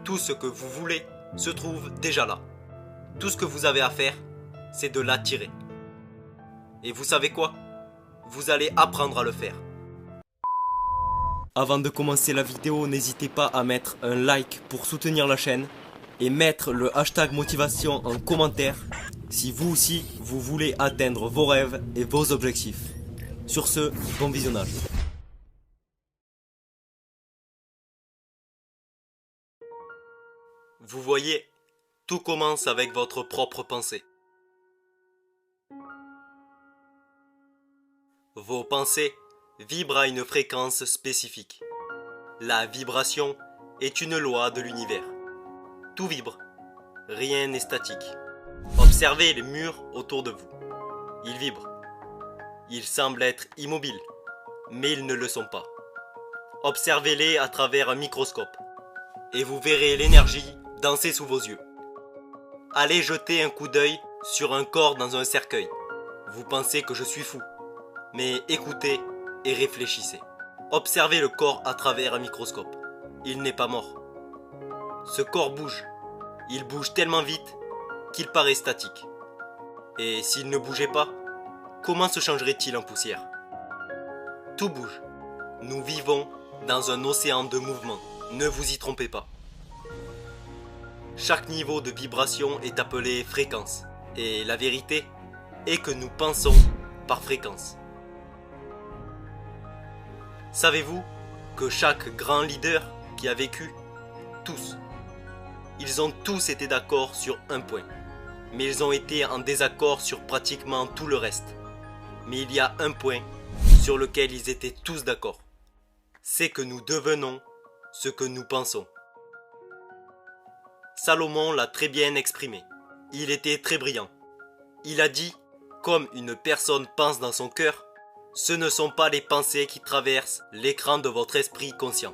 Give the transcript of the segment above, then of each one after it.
Tout ce que vous voulez se trouve déjà là. Tout ce que vous avez à faire, c'est de l'attirer. Et vous savez quoi? Vous allez apprendre à le faire. Avant de commencer la vidéo, n'hésitez pas à mettre un like pour soutenir la chaîne et mettre le hashtag motivation en commentaire si vous aussi vous voulez atteindre vos rêves et vos objectifs. Sur ce, bon visionnage. Vous voyez, tout commence avec votre propre pensée. Vos pensées vibrent à une fréquence spécifique. La vibration est une loi de l'univers. Tout vibre, rien n'est statique. Observez les murs autour de vous. Ils vibrent. Ils semblent être immobiles, mais ils ne le sont pas. Observez-les à travers un microscope et vous verrez l'énergie danser sous vos yeux. Allez jeter un coup d'œil sur un corps dans un cercueil. Vous pensez que je suis fou, mais écoutez et réfléchissez. Observez le corps à travers un microscope. Il n'est pas mort. Ce corps bouge. Il bouge tellement vite qu'il paraît statique. Et s'il ne bougeait pas, comment se changerait-il en poussière? Tout bouge. Nous vivons dans un océan de mouvement. Ne vous y trompez pas. Chaque niveau de vibration est appelé fréquence. Et la vérité est que nous pensons par fréquence. Savez-vous que chaque grand leader qui a vécu, tous, ils ont tous été d'accord sur un point. Mais ils ont été en désaccord sur pratiquement tout le reste. Mais il y a un point sur lequel ils étaient tous d'accord. C'est que nous devenons ce que nous pensons. Salomon l'a très bien exprimé. Il était très brillant. Il a dit, comme une personne pense dans son cœur, ce ne sont pas les pensées qui traversent l'écran de votre esprit conscient.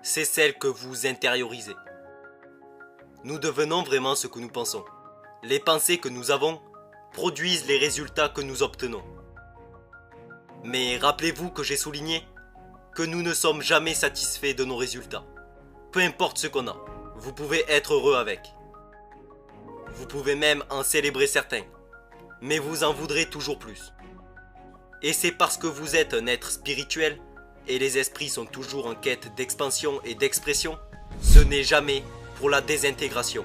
C'est celles que vous intériorisez. Nous devenons vraiment ce que nous pensons. Les pensées que nous avons produisent les résultats que nous obtenons. Mais rappelez-vous que j'ai souligné que nous ne sommes jamais satisfaits de nos résultats. Peu importe ce qu'on a, vous pouvez être heureux avec. Vous pouvez même en célébrer certains, mais vous en voudrez toujours plus. Et c'est parce que vous êtes un être spirituel et les esprits sont toujours en quête d'expansion et d'expression, ce n'est jamais pour la désintégration.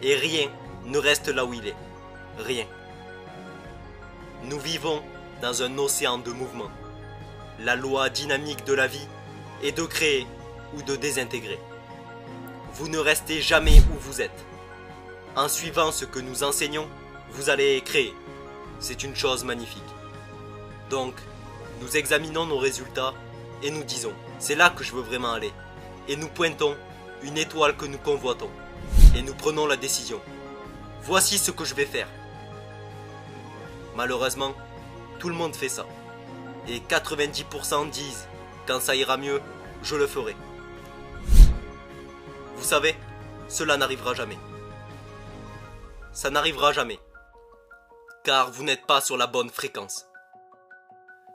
Et rien ne reste là où il est. Rien. Nous vivons dans un océan de mouvement. La loi dynamique de la vie est de créer ou de désintégrer. Vous ne restez jamais où vous êtes. En suivant ce que nous enseignons, vous allez créer. C'est une chose magnifique. Donc, nous examinons nos résultats et nous disons, c'est là que je veux vraiment aller. Et nous pointons une étoile que nous convoitons. Et nous prenons la décision. Voici ce que je vais faire. Malheureusement, tout le monde fait ça. Et 90% disent, quand ça ira mieux, je le ferai. Vous savez, cela n'arrivera jamais. Ça n'arrivera jamais. Car vous n'êtes pas sur la bonne fréquence.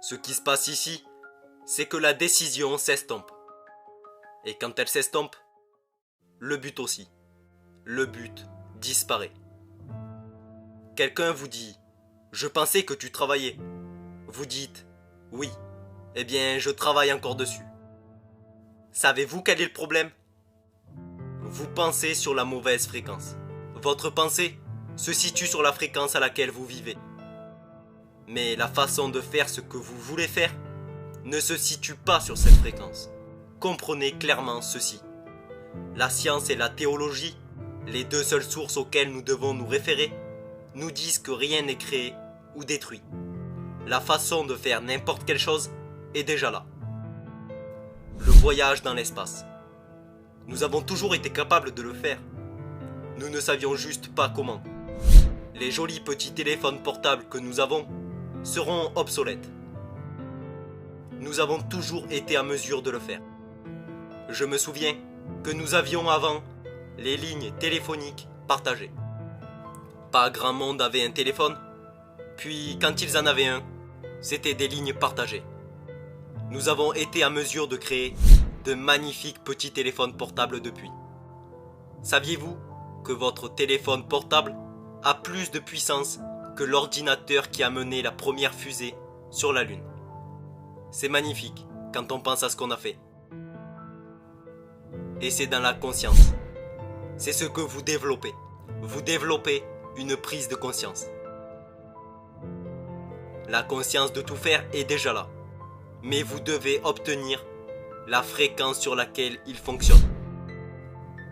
Ce qui se passe ici, c'est que la décision s'estompe. Et quand elle s'estompe, le but aussi. Le but disparaît. Quelqu'un vous dit « Je pensais que tu travaillais ». Vous dites « Oui, eh bien je travaille encore dessus ». Savez-vous quel est le problème? Vous pensez sur la mauvaise fréquence. Votre pensée se situe sur la fréquence à laquelle vous vivez. Mais la façon de faire ce que vous voulez faire ne se situe pas sur cette fréquence. Comprenez clairement ceci. La science et la théologie, les deux seules sources auxquelles nous devons nous référer, nous disent que rien n'est créé ou détruit. La façon de faire n'importe quelle chose est déjà là. Le voyage dans l'espace. Nous avons toujours été capables de le faire. Nous ne savions juste pas comment. Les jolis petits téléphones portables que nous avons seront obsolètes. Nous avons toujours été à mesure de le faire. Je me souviens que nous avions avant les lignes téléphoniques partagées. Pas grand monde avait un téléphone, puis quand ils en avaient un, c'était des lignes partagées. Nous avons été à mesure de créer de magnifiques petits téléphones portables depuis. Saviez-vous que votre téléphone portable a plus de puissance que l'ordinateur qui a mené la première fusée sur la Lune? C'est magnifique quand on pense à ce qu'on a fait. Et c'est dans la conscience. C'est ce que vous développez. Vous développez une prise de conscience. La conscience de tout faire est déjà là. Mais vous devez obtenir la fréquence sur laquelle il fonctionne.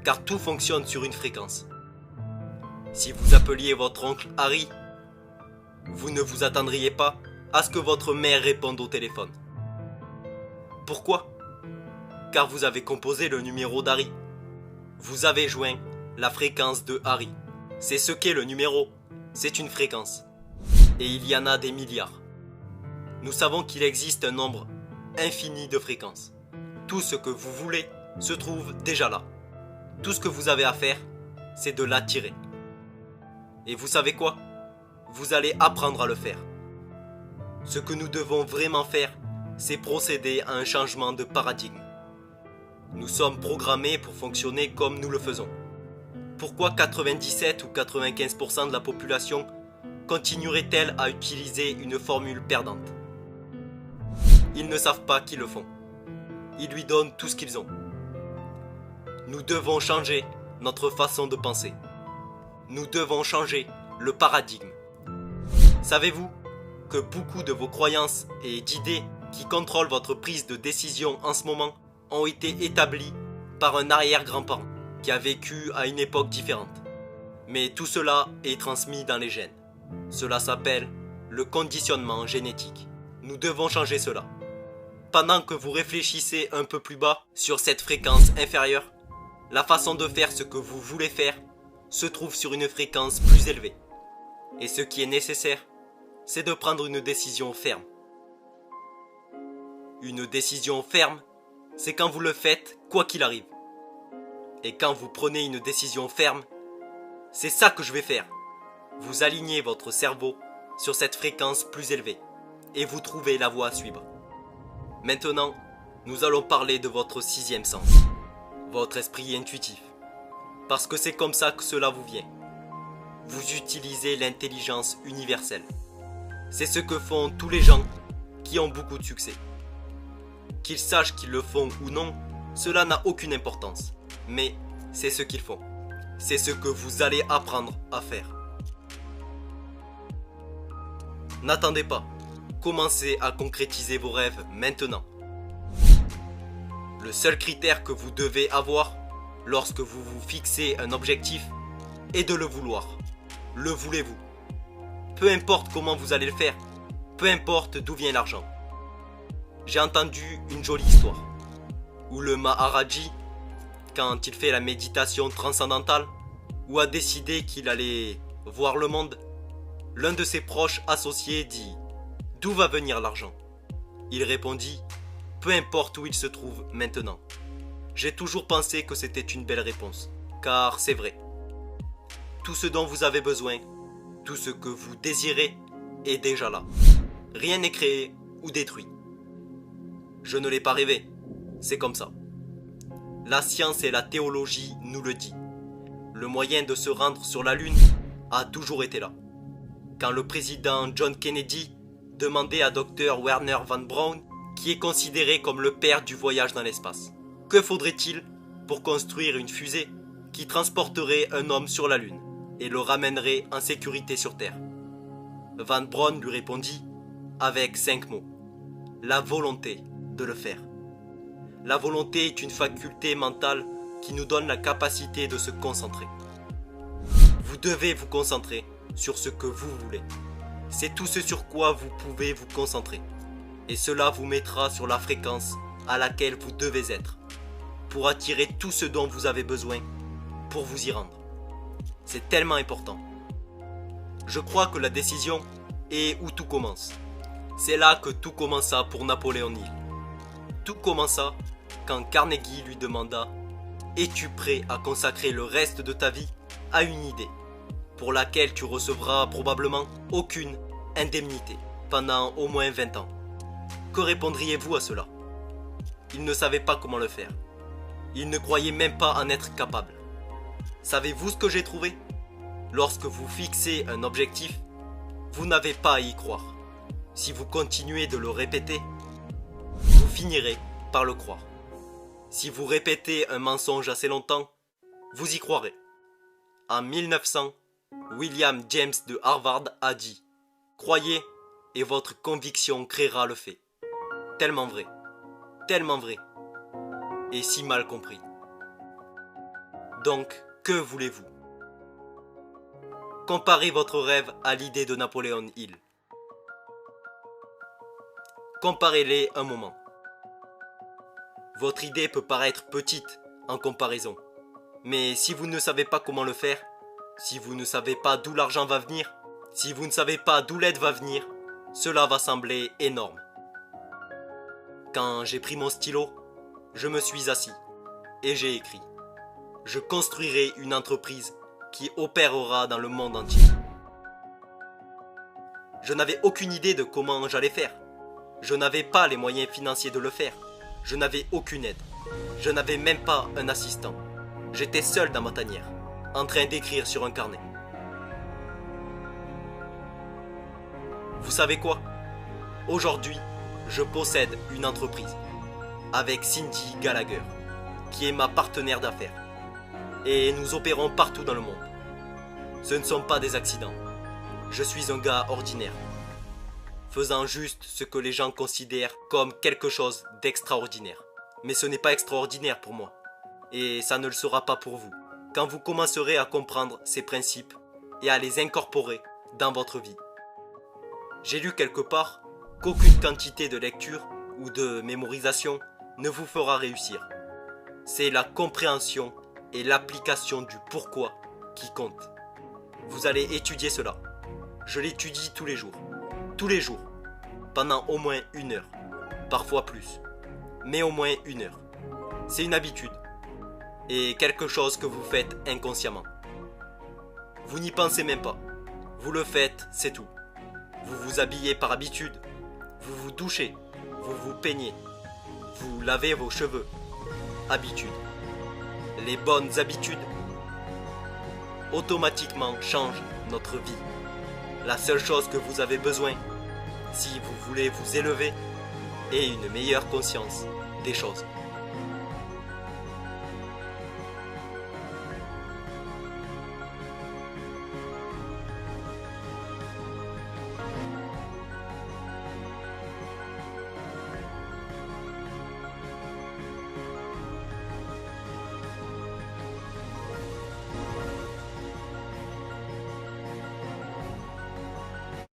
Car tout fonctionne sur une fréquence. Si vous appeliez votre oncle Harry, vous ne vous attendriez pas à ce que votre mère réponde au téléphone. Pourquoi? Car vous avez composé le numéro d'Harry. Vous avez joint la fréquence de Harry. C'est ce qu'est le numéro. C'est une fréquence. Et il y en a des milliards. Nous savons qu'il existe un nombre infini de fréquences. Tout ce que vous voulez se trouve déjà là. Tout ce que vous avez à faire, c'est de l'attirer. Et vous savez quoi? Vous allez apprendre à le faire. Ce que nous devons vraiment faire, c'est procéder à un changement de paradigme. Nous sommes programmés pour fonctionner comme nous le faisons. Pourquoi 97 ou 95% de la population continuerait-elle à utiliser une formule perdante? Ils ne savent pas qu'ils le font. Ils lui donnent tout ce qu'ils ont. Nous devons changer notre façon de penser. Nous devons changer le paradigme. Savez-vous que beaucoup de vos croyances et d'idées qui contrôlent votre prise de décision en ce moment ont été établies par un arrière-grand-parent qui a vécu à une époque différente. Mais tout cela est transmis dans les gènes. Cela s'appelle le conditionnement génétique. Nous devons changer cela. Pendant que vous réfléchissez un peu plus bas sur cette fréquence inférieure, la façon de faire ce que vous voulez faire se trouve sur une fréquence plus élevée. Et ce qui est nécessaire, c'est de prendre une décision ferme. Une décision ferme, c'est quand vous le faites quoi qu'il arrive. Et quand vous prenez une décision ferme, c'est ça que je vais faire. Vous alignez votre cerveau sur cette fréquence plus élevée et vous trouvez la voie à suivre. Maintenant, nous allons parler de votre sixième sens, votre esprit intuitif. Parce que c'est comme ça que cela vous vient. Vous utilisez l'intelligence universelle. C'est ce que font tous les gens qui ont beaucoup de succès. Qu'ils sachent qu'ils le font ou non, cela n'a aucune importance. Mais c'est ce qu'ils font. C'est ce que vous allez apprendre à faire. N'attendez pas. Commencez à concrétiser vos rêves maintenant. Le seul critère que vous devez avoir lorsque vous vous fixez un objectif est de le vouloir. Le voulez-vous? Peu importe comment vous allez le faire, peu importe d'où vient l'argent. J'ai entendu une jolie histoire où le Maharaji, quand il fait la méditation transcendantale, ou a décidé qu'il allait voir le monde, l'un de ses proches associés dit « D'où va venir l'argent ?» Il répondit « Peu importe où il se trouve maintenant. » J'ai toujours pensé que c'était une belle réponse, car c'est vrai. Tout ce dont vous avez besoin, tout ce que vous désirez est déjà là. Rien n'est créé ou détruit. Je ne l'ai pas rêvé, c'est comme ça. La science et la théologie nous le disent. Le moyen de se rendre sur la Lune a toujours été là. Quand le président John Kennedy demandait à Dr Wernher von Braun, qui est considéré comme le père du voyage dans l'espace, que faudrait-il pour construire une fusée qui transporterait un homme sur la Lune et le ramènerait en sécurité sur Terre? Von Braun lui répondit avec 5 mots. La volonté de le faire. La volonté est une faculté mentale qui nous donne la capacité de se concentrer. Vous devez vous concentrer sur ce que vous voulez. C'est tout ce sur quoi vous pouvez vous concentrer. Et cela vous mettra sur la fréquence à laquelle vous devez être, pour attirer tout ce dont vous avez besoin, pour vous y rendre. C'est tellement important. Je crois que la décision est où tout commence. C'est là que tout commença pour Napoléon Hill. Tout commença quand Carnegie lui demanda « Es-tu prêt à consacrer le reste de ta vie à une idée pour laquelle tu recevras probablement aucune indemnité pendant au moins 20 ans ?» Que répondriez-vous à cela? Il ne savait pas comment le faire. Il ne croyait même pas en être capable. Savez-vous ce que j'ai trouvé? Lorsque vous fixez un objectif, vous n'avez pas à y croire. Si vous continuez de le répéter, vous finirez par le croire. Si vous répétez un mensonge assez longtemps, vous y croirez. En 1900, William James de Harvard a dit « Croyez et votre conviction créera le fait ». Tellement vrai, et si mal compris. Donc, que voulez-vous? Comparez votre rêve à l'idée de Napoléon Hill. Comparez-les un moment. Votre idée peut paraître petite en comparaison, mais si vous ne savez pas comment le faire, si vous ne savez pas d'où l'argent va venir, si vous ne savez pas d'où l'aide va venir, cela va sembler énorme. Quand j'ai pris mon stylo, je me suis assis et j'ai écrit « Je construirai une entreprise qui opérera dans le monde entier ». Je n'avais aucune idée de comment j'allais faire. Je n'avais pas les moyens financiers de le faire. Je n'avais aucune aide. Je n'avais même pas un assistant. J'étais seul dans ma tanière, en train d'écrire sur un carnet. Vous savez quoi? Aujourd'hui, je possède une entreprise avec Cindy Gallagher, qui est ma partenaire d'affaires. Et nous opérons partout dans le monde. Ce ne sont pas des accidents. Je suis un gars ordinaire, faisant juste ce que les gens considèrent comme quelque chose d'extraordinaire. Mais ce n'est pas extraordinaire pour moi. Et ça ne le sera pas pour vous, quand vous commencerez à comprendre ces principes et à les incorporer dans votre vie. J'ai lu quelque part qu'aucune quantité de lecture ou de mémorisation ne vous fera réussir. C'est la compréhension et l'application du pourquoi qui compte. Vous allez étudier cela. Je l'étudie tous les jours, pendant au moins 1 heure, parfois plus, mais au moins 1 heure. C'est une habitude et quelque chose que vous faites inconsciemment. Vous n'y pensez même pas, vous le faites, c'est tout. Vous vous habillez par habitude, vous vous douchez, vous vous peignez, vous lavez vos cheveux. Habitude. Les bonnes habitudes automatiquement changent notre vie. La seule chose que vous avez besoin, si vous voulez vous élever, est une meilleure conscience des choses.